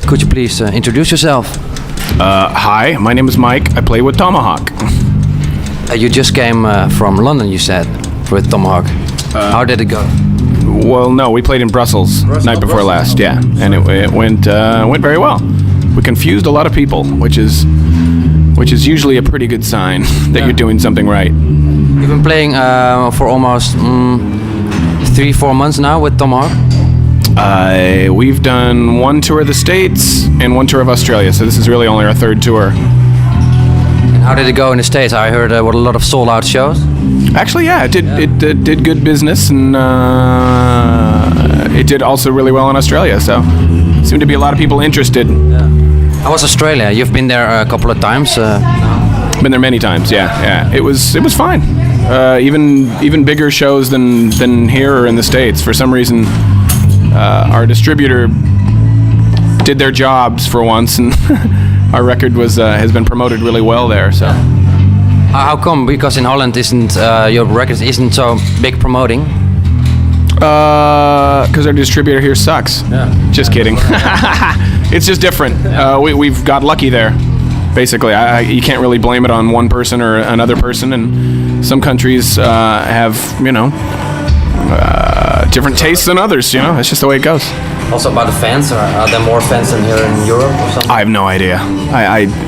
Could you please introduce yourself? Hi, my name is Mike. I play with Tomahawk. You just came from London, you said, with Tomahawk. How did it go? Well, no, we played in Brussels night before last. Yeah, and it went very well. We confused a lot of people, which is usually a pretty good sign that you're doing something right. You've been playing for almost 3-4 months now with Tomahawk. We've done one tour of the States and one tour of Australia, so this is really only our third tour. And how did it go in the States? I heard what a lot of sold-out shows. Actually, yeah, it did good business, and it did also really well in Australia. So, seemed to be a lot of people interested. Yeah. How was Australia? You've been there a couple of times. Been there many times. Yeah. It was fine. Even bigger shows than here or in the States. For some reason, our distributor did their jobs for once, and our record has been promoted really well there. So. How come? Because in Holland your record isn't so big promoting? Because our distributor here sucks. Yeah. Just kidding. It's just different. We've got lucky there. Basically, you can't really blame it on one person or another person. And some countries have, different tastes than others. It's just the way it goes. Also about the fans, are there more fans than here in Europe or something? I have no idea.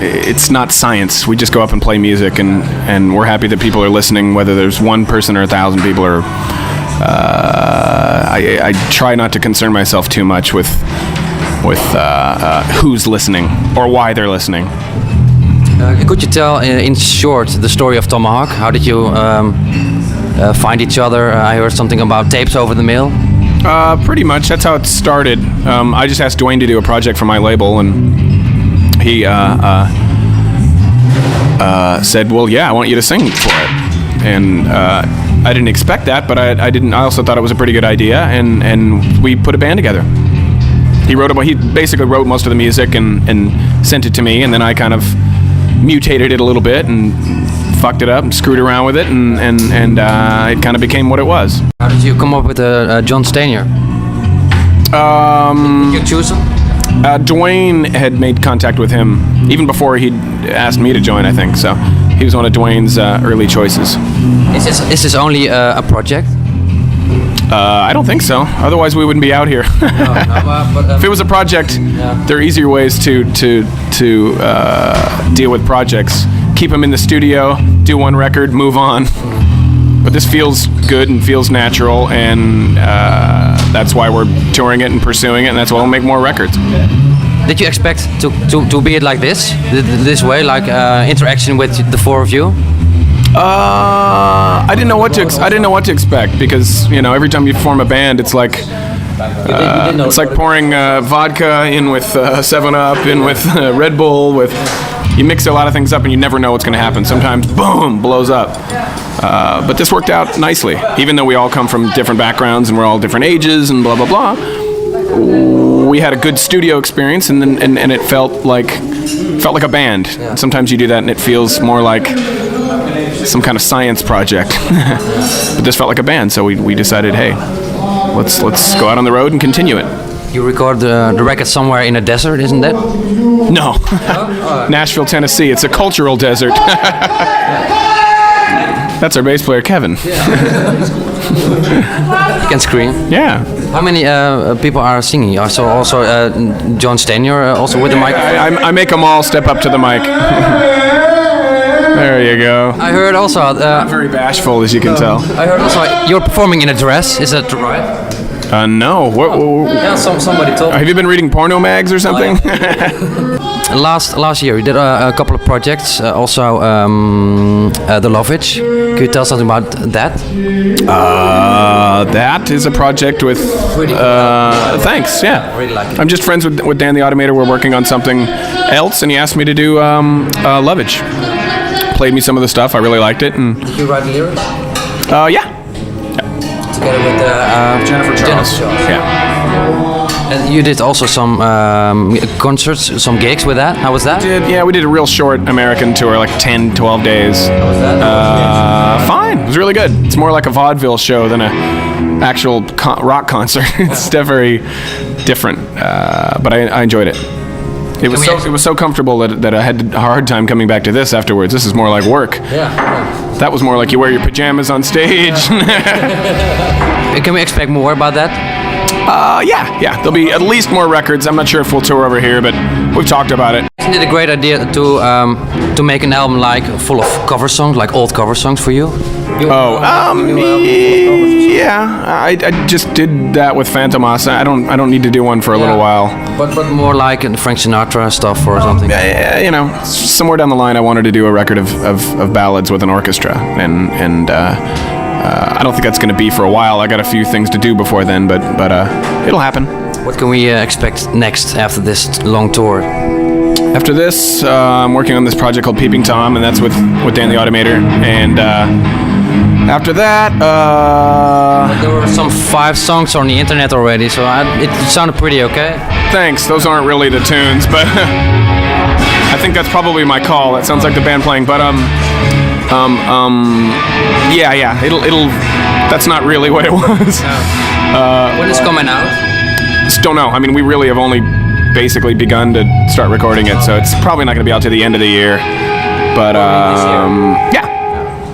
It's not science. We just go up and play music, and we're happy that people are listening, whether there's one person or 1,000 people. Or I try not to concern myself too much with who's listening or why they're listening. Could you tell, in short, the story of Tomahawk? How did you find each other? I heard something about tapes over the mail. Pretty much. That's how it started. I just asked Dwayne to do a project for my label, and he said, "Well, yeah, I want you to sing for it." And I didn't expect that, but I didn't. I also thought it was a pretty good idea, and we put a band together. He basically wrote most of the music and sent it to me, and then I kind of mutated it a little bit and fucked it up and screwed around with it, and it kind of became what it was. How did you come up with John Stanier? Did you choose him? Dwayne had made contact with him even before he'd asked me to join, I think. So he was one of Dwayne's early choices. Is this only a project? I don't think so. Otherwise, we wouldn't be out here. If it was a project, there are easier ways to deal with projects. Keep them in the studio, do one record, move on. But this feels good and feels natural, and that's why we're touring it and pursuing it, and that's why we'll make more records. Did you expect to be it like this way, like interaction with the four of you? I didn't know what to expect, because every time you form a band, it's like pouring vodka in with 7-Up, in with Red Bull, you mix a lot of things up and you never know what's going to happen. Sometimes, boom, blows up. But this worked out nicely, even though we all come from different backgrounds and we're all different ages and blah blah blah. We had a good studio experience, and it felt like a band. Yeah. Sometimes you do that and it feels more like some kind of science project. But this felt like a band, so we decided, hey, let's go out on the road and continue it. You record the record somewhere in a desert, isn't it? No. Nashville, Tennessee. It's a cultural desert. That's our bass player, Kevin. You can scream. Yeah. How many people are singing? So also John Stanier also with the mic? I make them all step up to the mic. There you go. I heard also... Not very bashful, as you can tell. I heard also you're performing in a dress. Is that right? No. What? Yeah, somebody told me. Have you been reading porno mags or something? Oh, yeah. Last year you did a couple of projects, also The Lovage. Can you tell something about that? That is a project with... thanks, yeah. I really like it. I'm just friends with Dan the Automator. We're working on something else, and he asked me to do Lovage. Played me some of the stuff. I really liked it. And did you write the lyrics? Yeah. Together with Jennifer Charles. Yeah. And you did also some concerts, some gigs with that. How was that? We did a real short American tour, like 10, 12 days. How was that? Fine. It was really good. It's more like a vaudeville show than an actual rock concert. It's very different, but I enjoyed it. It was so comfortable that I had a hard time coming back to this afterwards. This is more like work. Yeah. That was more like you wear your pajamas on stage. Can we expect more about that? Yeah. There'll be at least more records. I'm not sure if we'll tour over here, but we've talked about it. Isn't it a great idea to make an album like full of cover songs, like old cover songs for you? Yeah. I just did that with Fantomas. I don't need to do one for a little while. But more like Frank Sinatra stuff or something. You know, somewhere down the line, I wanted to do a record of ballads with an orchestra, and I don't think that's going to be for a while. I got a few things to do before then, but it'll happen. What can we expect next after this long tour? After this, I'm working on this project called Peeping Tom, and that's with Dan the Automator. And after that, there were some 5 songs on the internet already, so it sounded pretty okay. Thanks. Those aren't really the tunes, but I think that's probably my call. That sounds like the band playing, but yeah. It'll. That's not really what it was. When is it coming out? Just don't know. I mean, we really have only basically begun to start recording it, so it's probably not going to be out to the end of the year. But yeah,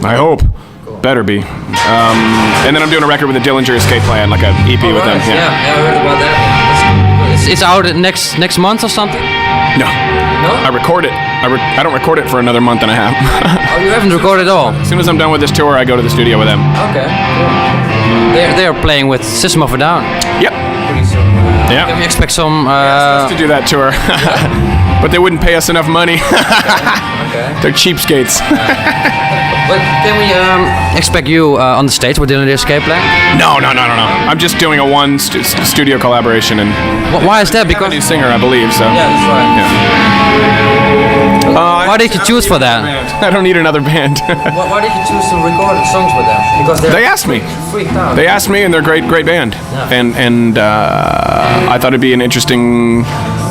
I hope. Cool. Better be. And then I'm doing a record with the Dillinger Escape Plan, like a EP with them. Yeah, I heard about that. It's out next month or something? No. I record it. I don't record it for another month and a half. Oh, you haven't recorded at all? As soon as I'm done with this tour, I go to the studio with them. Okay, cool. They're playing with System of a Down. Yep. Yeah. Can we expect some... to do that tour. But they wouldn't pay us enough money. Okay. They're cheapskates. But can we expect you on the stage with Dillinger Escape Plan? No. I'm just doing a studio collaboration. And why is that? Because I'm a new singer, I believe. So. Yeah, that's right. Yeah. Why did you choose for that? I don't need another band. Why did you choose to record songs with them? Because they asked me. Freaked out. They asked me, and they're great band. Yeah. And I thought it'd be an interesting,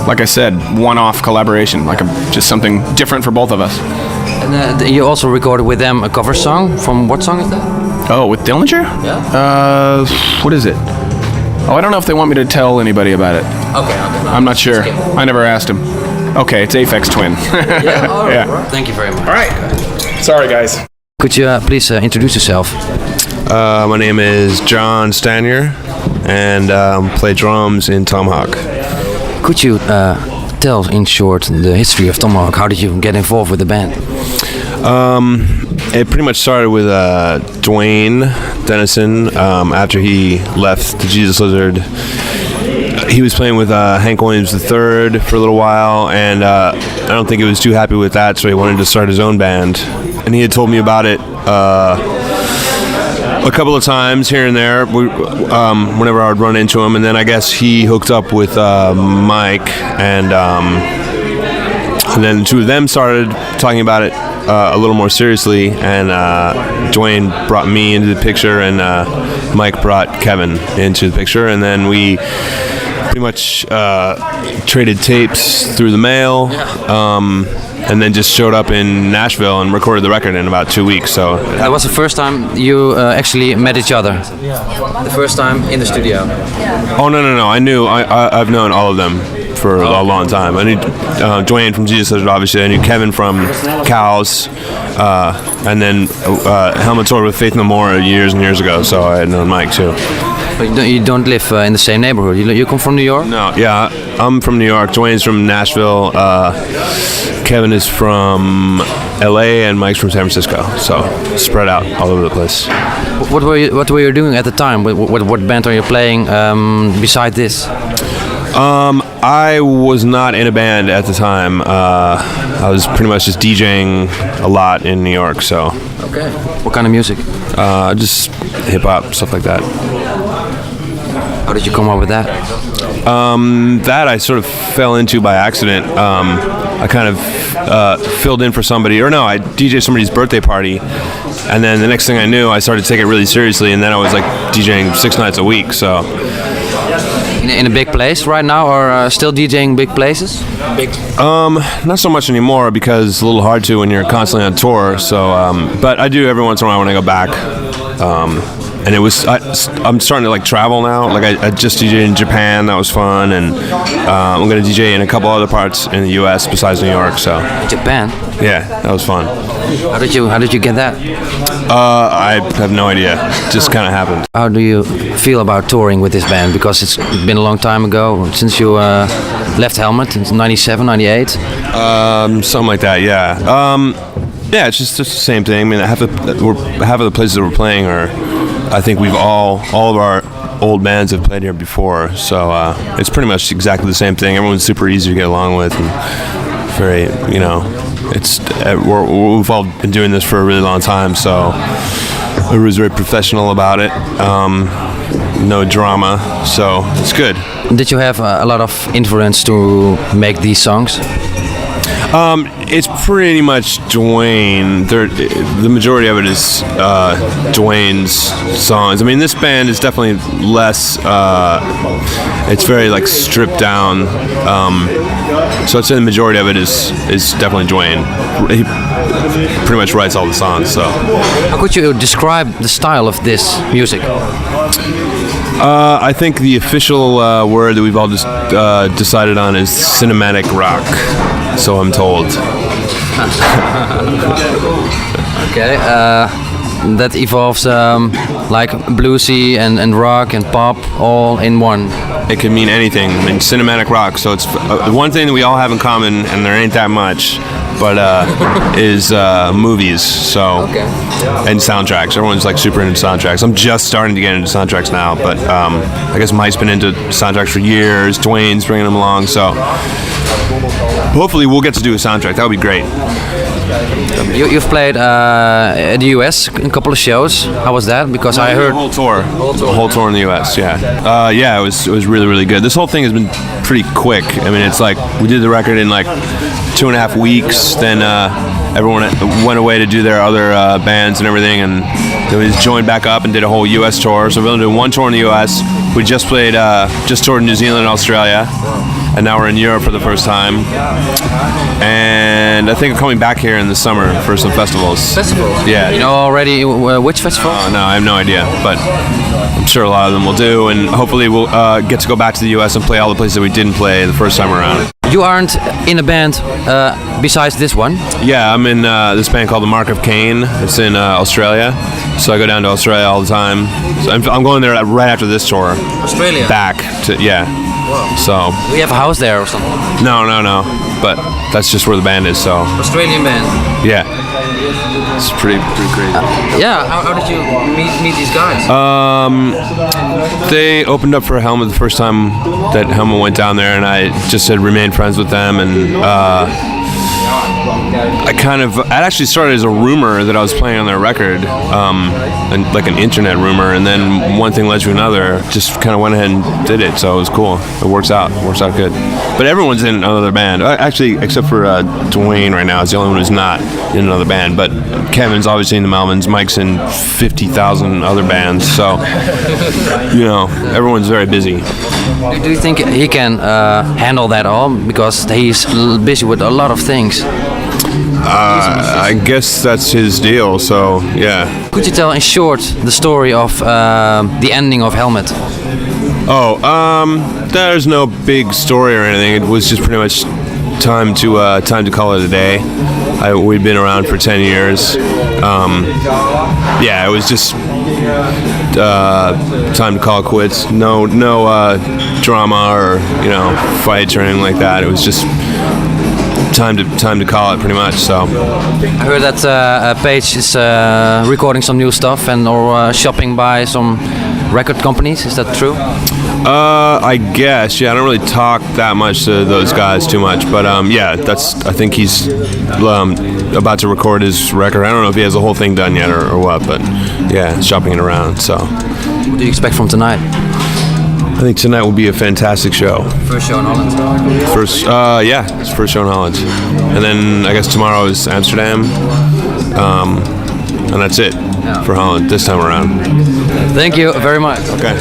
like I said, one-off collaboration, like just something different for both of us. And you also recorded with them a cover song. From what song is that? Oh, with Dillinger? Yeah. What is it? Oh, I don't know if they want me to tell anybody about it. Okay. I'm not sure. I never asked him. Okay, it's Aphex Twin. Yeah, all right. Yeah. Thank you very much. All right. Sorry, guys. Could you please introduce yourself? My name is John Stanier, and play drums in Tomahawk. Could you tell, in short, the history of Tomahawk? How did you get involved with the band? It pretty much started with Dwayne Dennison. After he left the Jesus Lizard, he was playing with Hank Williams III for a little while, and I don't think he was too happy with that, so he wanted to start his own band. And he had told me about it a couple of times here and there, whenever I would run into him. And then I guess he hooked up with Mike, and then the two of them started talking about it a little more seriously, and Dwayne brought me into the picture, and Mike brought Kevin into the picture, and then we pretty much traded tapes through the mail, and then just showed up in Nashville and recorded the record in about 2 weeks. So that was the first time you actually met each other. The first time in the studio. Oh no! I've known all of them for a long time. I knew Dwayne from Jesus Lizard, obviously. I knew Kevin from Cows, and then Helmet toured with Faith No More years and years ago. So I had known Mike too. But you don't live in the same neighborhood. You come from New York? No, yeah, I'm from New York. Dwayne's from Nashville. Kevin is from LA, and Mike's from San Francisco. So spread out all over the place. What were you doing at the time? What band are you playing beside this? I was not in a band at the time. I was pretty much just DJing a lot in New York. So. Okay. What kind of music? Just hip hop, stuff like that. How did you come up with that? That I sort of fell into by accident. I kind of filled in for somebody, or no, I DJed somebody's birthday party, and then the next thing I knew, I started to take it really seriously, and then I was like DJing 6 nights a week. So, in a big place right now, or still DJing big places? Not so much anymore because it's a little hard to when you're constantly on tour. So, but I do every once in a while when I go back. and it was I'm starting to like travel now. Like I just DJed in Japan, that was fun, and I'm gonna DJ in a couple other parts in the U.S. besides New York. So Japan. yeah, that was fun. How did you get that? I have no idea. Just kind of happened. How do you feel about touring with this band? Because it's been a long time ago since you left Helmet in 97, 98. Something like that. Yeah. Yeah, it's just the same thing. I mean, half of the places that we're playing are, I think all of our old bands have played here before. So it's pretty much exactly the same thing. Everyone's super easy to get along with, and very, we've all been doing this for a really long time. So everyone's very professional about it. No drama, so it's good. Did you have a lot of influence to make these songs? It's pretty much Dwayne. The majority of it is Dwayne's songs. I mean, this band is definitely less. It's very like stripped down. So I'd say the majority of it is definitely Dwayne. He pretty much writes all the songs. So how could you describe the style of this music? I think the official word that we've all just decided on is cinematic rock. So I'm told. Okay, that evolves like bluesy and rock and pop all in one. It could mean anything. I mean, cinematic rock. So it's one thing that we all have in common, and there ain't that much, but is movies. So okay. And soundtracks. Everyone's like super into soundtracks. I'm just starting to get into soundtracks now, but I guess Mike's been into soundtracks for years. Dwayne's bringing them along, so hopefully we'll get to do a soundtrack. That would be great. You've played in the US a couple of shows. How was that? Because I heard the whole tour in the US. Yeah, yeah, it was really, really good. This whole thing has been pretty quick. I mean, it's like we did the record in like 2.5 weeks. Then everyone went away to do their other bands and everything, and then we just joined back up and did a whole US tour. So we've only done one tour in the US. We just played, just toured New Zealand and Australia. And now we're in Europe for the first time. And I think I'm coming back here in the summer for some festivals. Festivals? Yeah. You know already which festival? No, I have no idea. But I'm sure a lot of them will do. And hopefully we'll get to go back to the U.S. and play all the places that we didn't play the first time around. You aren't in a band besides this one? Yeah, I'm in this band called The Mark of Cain. It's in Australia. So I go down to Australia all the time. So I'm going there right after this tour. Australia? Back to, yeah. Wow. So we have a house there or something? No. But that's just where the band is. So Australian band. Yeah. It's pretty crazy. Yeah. How did you meet these guys? They opened up for Helmet the first time that Helmet went down there, and I just had remained friends with them, and it actually started as a rumor that I was playing on their record, and like an internet rumor, and then one thing led to another. Just kind of went ahead and did it, so it was cool. It works out good. But everyone's in another band, actually, except for Dwayne right now is the only one who's not in another band. But Kevin's obviously in the Melvins, Mike's in 50,000 other bands, so everyone's very busy. Do you think he can handle that all? Because he's busy with a lot of things. I guess that's his deal, so yeah. Could you tell in short the story of the ending of Helmet? There's no big story or anything. It was just pretty much time to call it a day. We'd been around for 10 years. It was just time to call it quits. No drama or fights or anything like that. It was just time to call it pretty much. So I heard that Paige is recording some new stuff or shopping by some record companies. Is that true? I guess. Yeah, I don't really talk that much to those guys too much, but I think he's about to record his record. I don't know if he has the whole thing done yet or what, but yeah, shopping it around. So what do you expect from tonight? I think tonight will be a fantastic show. First show in Holland? It's first show in Holland. And then I guess tomorrow is Amsterdam. And that's it for Holland this time around. Thank you very much. Okay.